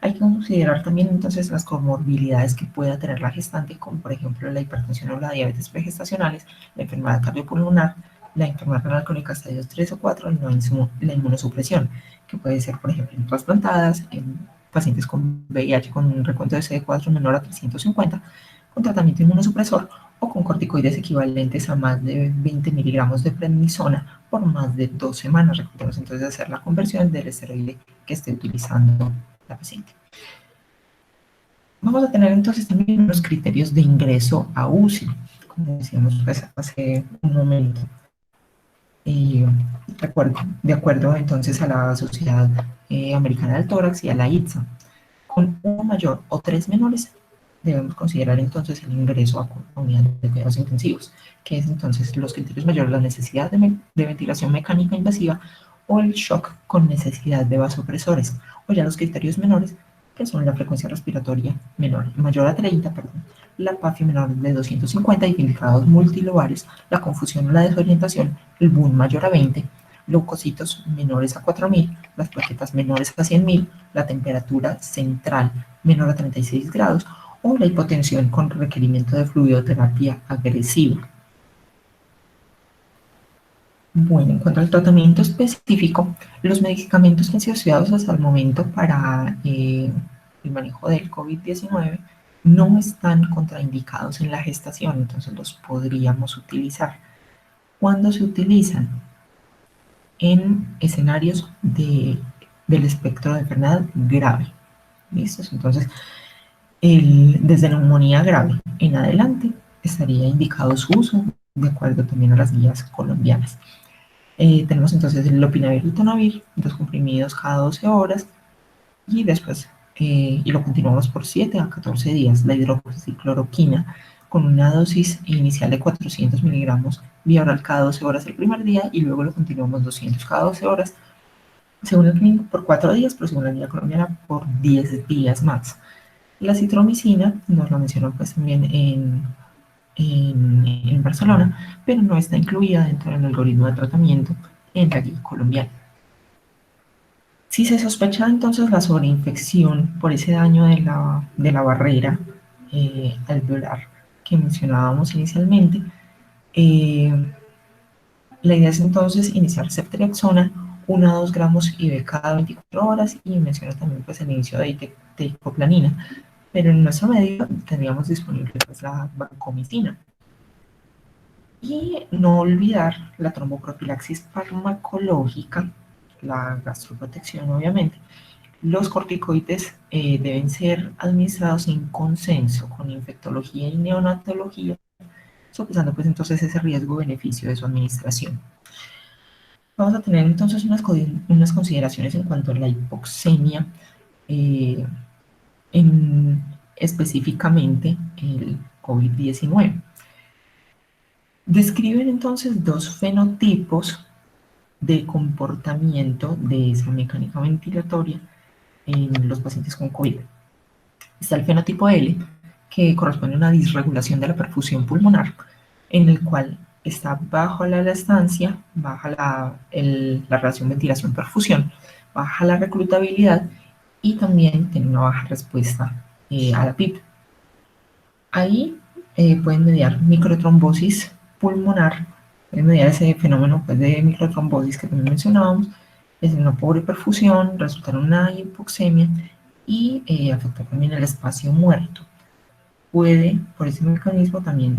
Speaker 1: Hay que considerar también entonces las comorbilidades que pueda tener la gestante, como por ejemplo la hipertensión o la diabetes pregestacionales, la enfermedad cardiopulmonar, la enfermedad renal crónica estadios 3 o 4, la inmunosupresión, que puede ser, por ejemplo, en trasplantadas, en pacientes con VIH con un recuento de CD4 menor a 350, con tratamiento inmunosupresor, o con corticoides equivalentes a más de 20 miligramos de prednisona por más de 2 semanas. Recordemos entonces hacer la conversión del esteroide que esté utilizando la paciente. Vamos a tener entonces también los criterios de ingreso a UCI, como decíamos pues, hace un momento. Y de acuerdo entonces a la Sociedad Americana del Tórax y a la ITSA, con uno mayor o 3 menores, debemos considerar entonces el ingreso a unidad de cuidados intensivos, que es entonces los criterios mayores, la necesidad de ventilación mecánica invasiva o el shock con necesidad de vasopresores, o ya los criterios menores, que son la frecuencia respiratoria mayor a 30, perdón, la PAFI menor de 250 y filtrados multilobarios, la confusión o la desorientación, el boom mayor a 20, leucocitos menores a 4000, las plaquetas menores a 100.000, la temperatura central menor a 36 grados o la hipotensión con requerimiento de fluidoterapia agresiva. Bueno, en cuanto al tratamiento específico, los medicamentos que han sido estudiados hasta el momento para el manejo del COVID-19 no están contraindicados en la gestación, entonces los podríamos utilizar. ¿Cuándo se utilizan? En escenarios del espectro de enfermedad grave. ¿Listo? Entonces, desde neumonía grave en adelante estaría indicado su uso de acuerdo también a las guías colombianas. Tenemos entonces el lopinavir y ritonavir, 2 comprimidos cada 12 horas y después y lo continuamos por 7 a 14 días. La hidroxicloroquina con una dosis inicial de 400 miligramos vía oral cada 12 horas el primer día y luego lo continuamos 200 cada 12 horas, según el clínico por 4 días, pero según la guía colombiana por 10 días más. La citromicina nos lo mencionó pues también en Barcelona, pero no está incluida dentro del algoritmo de tratamiento en la guía colombiana. Si se sospecha entonces la sobreinfección por ese daño de la barrera alveolar que mencionábamos inicialmente, la idea es entonces iniciar ceftriaxona 1 a 2 gramos IV cada 24 horas y menciona también pues, el inicio de icoplanina, pero en nuestro medio tendríamos disponible pues, la vancomicina. Y no olvidar la tromboprofilaxis farmacológica, la gastroprotección obviamente. Los corticoides deben ser administrados en consenso con infectología y neonatología, sopesando pues entonces ese riesgo-beneficio de su administración. Vamos a tener entonces unas consideraciones en cuanto a la hipoxemia, específicamente el COVID-19. Describen entonces 2 fenotipos de comportamiento de esa mecánica ventilatoria en los pacientes con COVID. Está el fenotipo L, que corresponde a una disregulación de la perfusión pulmonar, en el cual está bajo la elastancia, baja la relación ventilación-perfusión, baja la reclutabilidad y también tiene una baja respuesta a la PIP. Ahí pueden mediar microtrombosis pulmonar, pueden mediar ese fenómeno pues, de microtrombosis que también mencionábamos, es una pobre perfusión, resultar en una hipoxemia y afectar también el espacio muerto. Puede, por ese mecanismo, también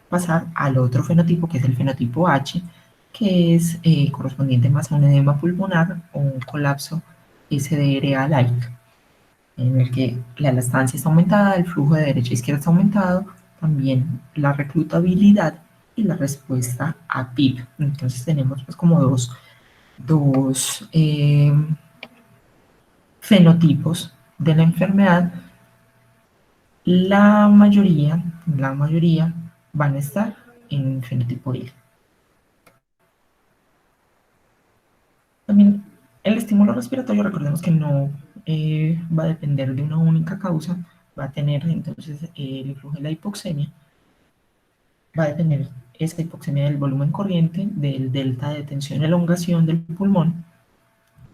Speaker 1: pasar al otro fenotipo, que es el fenotipo H, que es correspondiente más a un edema pulmonar o un colapso SDRA-like, en el que la elastancia está aumentada, el flujo de derecha a izquierda está aumentado, también la reclutabilidad y la respuesta a PIP. Entonces tenemos pues como dos fenotipos de la enfermedad. La mayoría van a estar en fenotipo L. También el estímulo respiratorio, recordemos que no va a depender de una única causa, va a tener entonces el influjo de la hipoxemia, va a depender esa hipoxemia del volumen corriente, del delta de tensión y elongación del pulmón,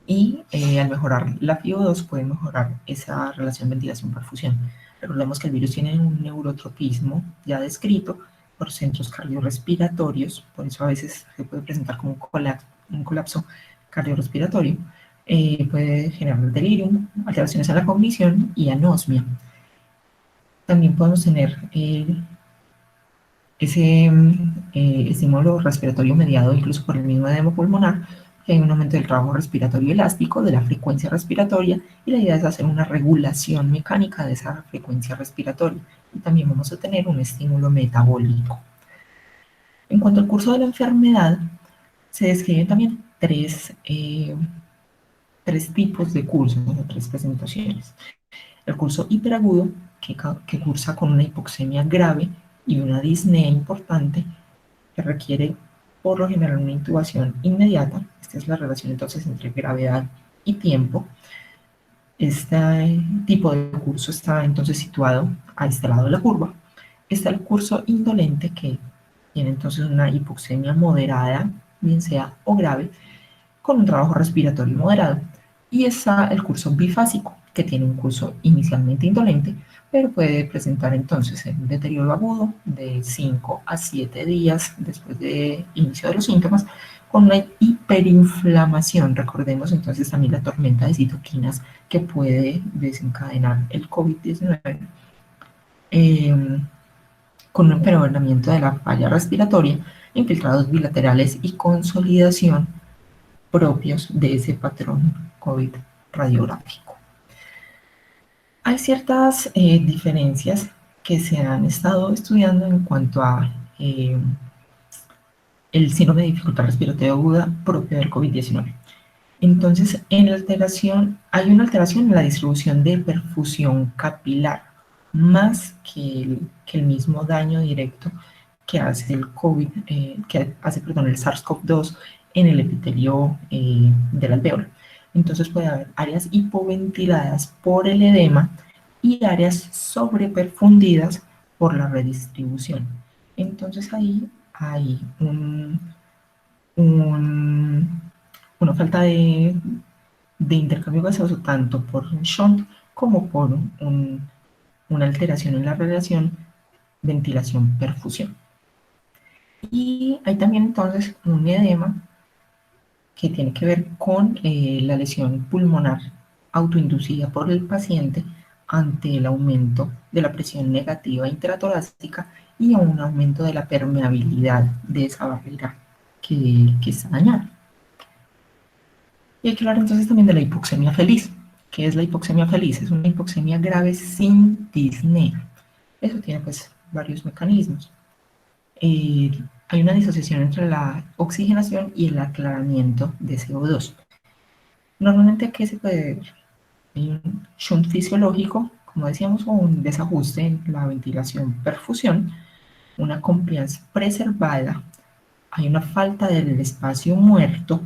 Speaker 1: y al mejorar la FiO2 puede mejorar esa relación ventilación-perfusión. Recordemos que el virus tiene un neurotropismo ya descrito por centros cardiorrespiratorios, por eso a veces se puede presentar como un colapso cardiorrespiratorio, puede generar delirium, alteraciones en la cognición y anosmia. También podemos tener ese estímulo respiratorio mediado incluso por el mismo edema pulmonar, que hay un aumento del trabajo respiratorio elástico, de la frecuencia respiratoria, y la idea es hacer una regulación mecánica de esa frecuencia respiratoria. Y también vamos a tener un estímulo metabólico. En cuanto al curso de la enfermedad, se describen también tres tipos de cursos, o tres presentaciones. El curso hiperagudo, que cursa con una hipoxemia grave y una disnea importante, que requiere por lo general una intubación inmediata. Esta es la relación entonces entre gravedad y tiempo. Este tipo de curso está entonces situado a este lado de la curva. Está el curso indolente, que tiene entonces una hipoxemia moderada, bien sea o grave, con un trabajo respiratorio moderado. Y está el curso bifásico, que tiene un curso inicialmente indolente, pero puede presentar entonces un deterioro agudo de 5 a 7 días después de inicio de los síntomas, con una hiperinflamación. Recordemos entonces también la tormenta de citoquinas que puede desencadenar el COVID-19, con un empeoramiento de la falla respiratoria, infiltrados bilaterales y consolidación propios de ese patrón COVID radiográfico. Hay ciertas diferencias que se han estado estudiando en cuanto a el síndrome de dificultad respiratoria aguda propio del COVID-19. Entonces, hay una alteración en la distribución de perfusión capilar, más que el mismo daño directo que hace el COVID, el SARS-CoV-2 en el epitelio del alvéolo. Entonces puede haber áreas hipoventiladas por el edema y áreas sobreperfundidas por la redistribución. Entonces ahí hay un, una falta de intercambio gaseoso tanto por un shunt como por una alteración en la relación ventilación-perfusión. Y hay también entonces un edema que tiene que ver con la lesión pulmonar autoinducida por el paciente ante el aumento de la presión negativa intratorácica y a un aumento de la permeabilidad de esa barrera que está dañada. Y hay que hablar entonces también de la hipoxemia feliz. ¿Qué es la hipoxemia feliz? Es una hipoxemia grave sin disnea. Eso tiene pues varios mecanismos. Hay una disociación entre la oxigenación y el aclaramiento de CO2. Normalmente, ¿a qué se puede deber? Hay un shunt fisiológico, como decíamos, o un desajuste en la ventilación-perfusión, una compliance preservada, hay una falta del espacio muerto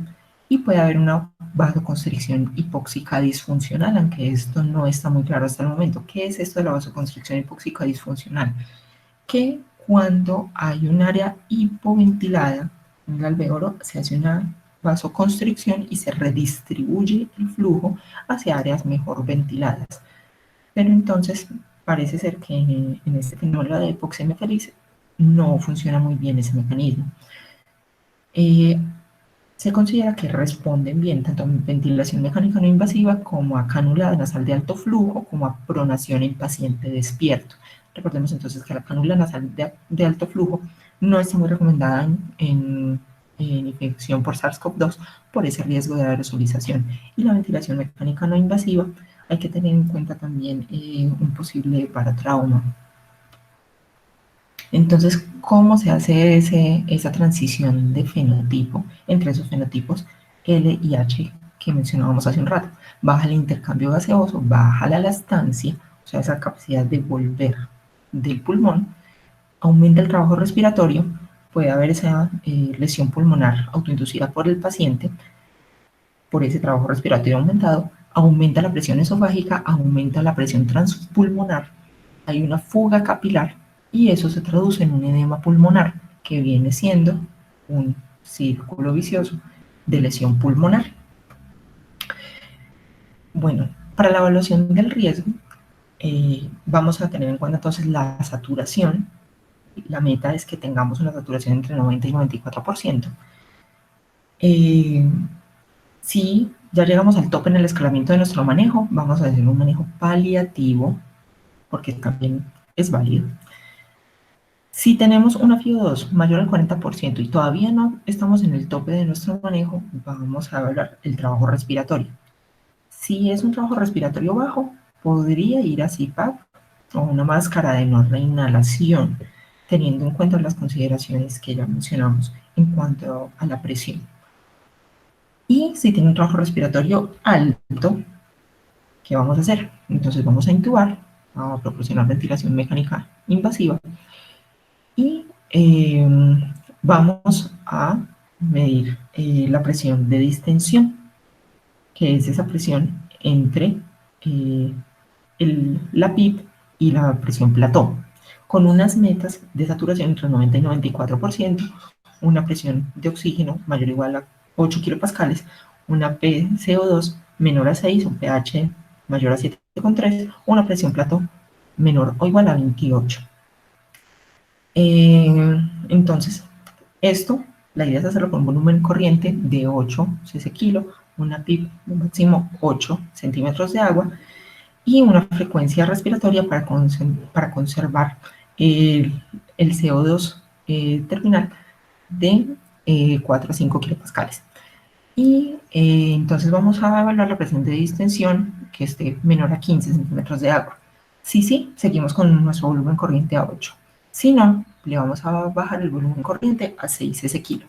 Speaker 1: y puede haber una vasoconstricción hipóxica disfuncional, aunque esto no está muy claro hasta el momento. ¿Qué es esto de la vasoconstricción hipóxica disfuncional? Que cuando hay un área hipoventilada en el alvéolo se hace una vasoconstricción y se redistribuye el flujo hacia áreas mejor ventiladas. Pero entonces parece ser que en este fenómeno de hipoxemia feliz no funciona muy bien ese mecanismo. Se considera que responden bien tanto a ventilación mecánica no invasiva como a cánula nasal de alto flujo, como a pronación en paciente despierto. Recordemos entonces que la cánula nasal de alto flujo no está muy recomendada en infección por SARS-CoV-2 por ese riesgo de aerosolización. Y la ventilación mecánica no invasiva, hay que tener en cuenta también un posible paratrauma. Entonces, ¿cómo se hace esa transición de fenotipo entre esos fenotipos L y H que mencionábamos hace un rato? Baja el intercambio gaseoso, baja la elastancia, o sea, esa capacidad de volver del pulmón, aumenta el trabajo respiratorio, puede haber esa lesión pulmonar autoinducida por el paciente, por ese trabajo respiratorio aumentado, aumenta la presión esofágica, aumenta la presión transpulmonar, hay una fuga capilar y eso se traduce en un edema pulmonar que viene siendo un círculo vicioso de lesión pulmonar. Bueno, para la evaluación del riesgo vamos a tener en cuenta entonces la saturación. La meta es que tengamos una saturación entre 90 y 94%. Si ya llegamos al tope en el escalamiento de nuestro manejo, vamos a hacer un manejo paliativo, porque también es válido. Si tenemos una FIO2 mayor al 40% y todavía no estamos en el tope de nuestro manejo, vamos a evaluar el trabajo respiratorio. Si es un trabajo respiratorio bajo, podría ir a CPAP o una máscara de no reinhalación, teniendo en cuenta las consideraciones que ya mencionamos en cuanto a la presión. Y si tiene un trabajo respiratorio alto, ¿qué vamos a hacer? Entonces vamos a intubar, a proporcionar ventilación mecánica invasiva y vamos a medir la presión de distensión, que es esa presión entre la PIP y la presión plató, con unas metas de saturación entre 90 y 94%, una presión de oxígeno mayor o igual a 8 kilopascales, una PCO2 menor a 6, un pH mayor a 7,3, una presión plató menor o igual a 28. Entonces, esto, la idea es hacerlo con un volumen corriente de 8 cc kilo, una PIP de máximo 8 centímetros de agua y una frecuencia respiratoria para conservar el CO2 terminal de 4 a 5 kilopascales. Y entonces vamos a evaluar la presión de distensión que esté menor a 15 centímetros de agua. Sí, seguimos con nuestro volumen corriente a 8. Si no, le vamos a bajar el volumen corriente a 6 cc kilo.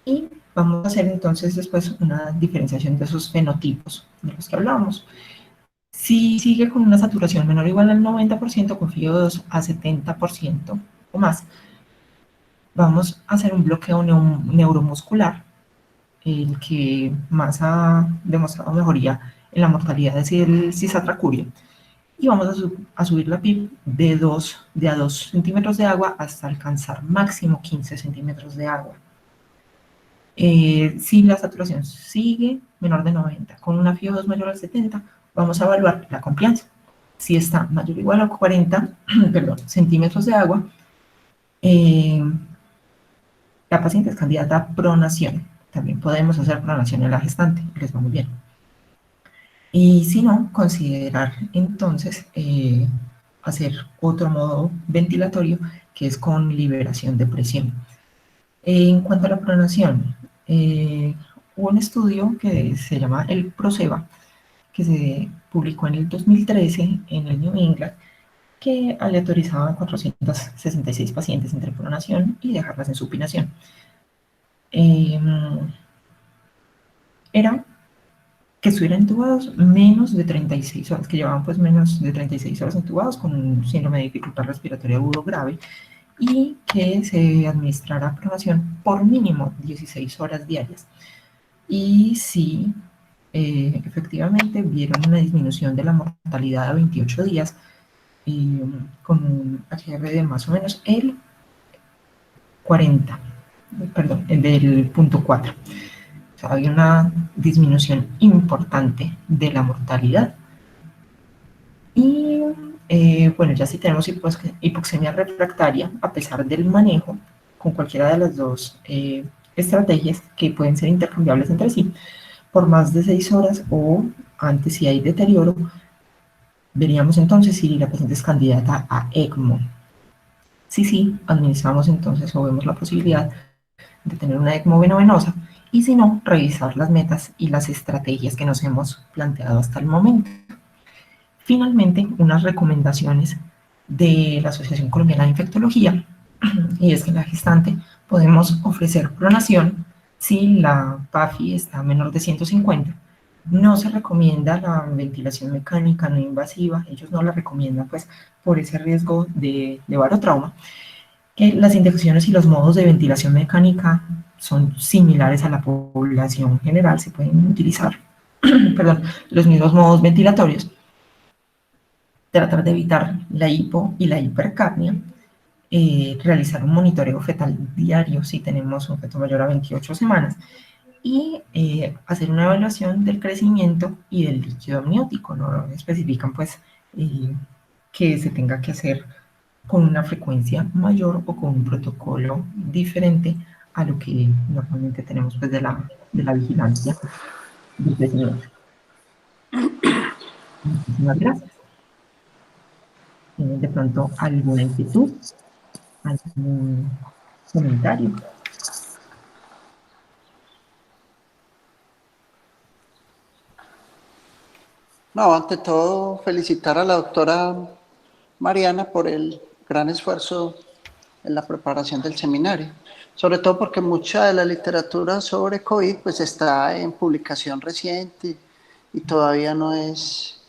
Speaker 1: Y vamos a hacer entonces después una diferenciación de esos fenotipos de los que hablábamos. Si sigue con una saturación menor o igual al 90%, con FIO2 a 70% o más, vamos a hacer un bloqueo neuromuscular, el que más ha demostrado mejoría en la mortalidad es el cisatracurio. Y vamos a subir la PIB de a 2 centímetros de agua hasta alcanzar máximo 15 centímetros de agua. Si la saturación sigue menor de 90, con una FIO2 mayor al 70, vamos a evaluar la confianza. Si está mayor o igual a 40 centímetros de agua, la paciente es candidata a pronación. También podemos hacer pronación en la gestante, les va muy bien. Y si no, considerar entonces hacer otro modo ventilatorio que es con liberación de presión. En cuanto a la pronación, hubo un estudio que se llama el PROSEBA, que se publicó en el 2013 en el New England, que aleatorizaba a 466 pacientes entre pronación y dejarlas en supinación. Era que estuvieran intubados menos de 36 horas, que llevaban pues menos de 36 horas intubados con un síndrome de dificultad respiratoria agudo grave y que se administrara pronación por mínimo 16 horas diarias. Y sí, efectivamente vieron una disminución de la mortalidad a 28 días con un HR de más o menos el 40, perdón, el del punto 4. O sea, había una disminución importante de la mortalidad. Y bueno, ya si tenemos hipoxemia refractaria, a pesar del manejo, con cualquiera de las dos estrategias que pueden ser intercambiables entre sí, por más de 6 horas o antes si hay deterioro, veríamos entonces si la paciente es candidata a ECMO. Sí, administramos entonces o vemos la posibilidad de tener una ECMO venovenosa y si no, revisar las metas y las estrategias que nos hemos planteado hasta el momento. Finalmente, unas recomendaciones de la Asociación Colombiana de Infectología, y es que en la gestante podemos ofrecer pronación si la PAFI está menor de 150. No se recomienda la ventilación mecánica no invasiva, ellos no la recomiendan pues por ese riesgo de barotrauma. Que las indicaciones y los modos de ventilación mecánica son similares a la población general, se pueden utilizar perdón, los mismos modos ventilatorios. Tratar de evitar la hipo y la hipercapnia, realizar un monitoreo fetal diario si tenemos un feto mayor a 28 semanas y hacer una evaluación del crecimiento y del líquido amniótico. No especifican pues que se tenga que hacer con una frecuencia mayor o con un protocolo diferente a lo que normalmente tenemos pues de la vigilancia del crecimiento. Muchísimas gracias. ¿Tienen de pronto alguna inquietud? ¿Algún comentario?
Speaker 2: No, ante todo, felicitar a la doctora Mariana por el gran esfuerzo en la preparación del seminario, sobre todo porque mucha de la literatura sobre COVID pues está en publicación reciente y todavía no es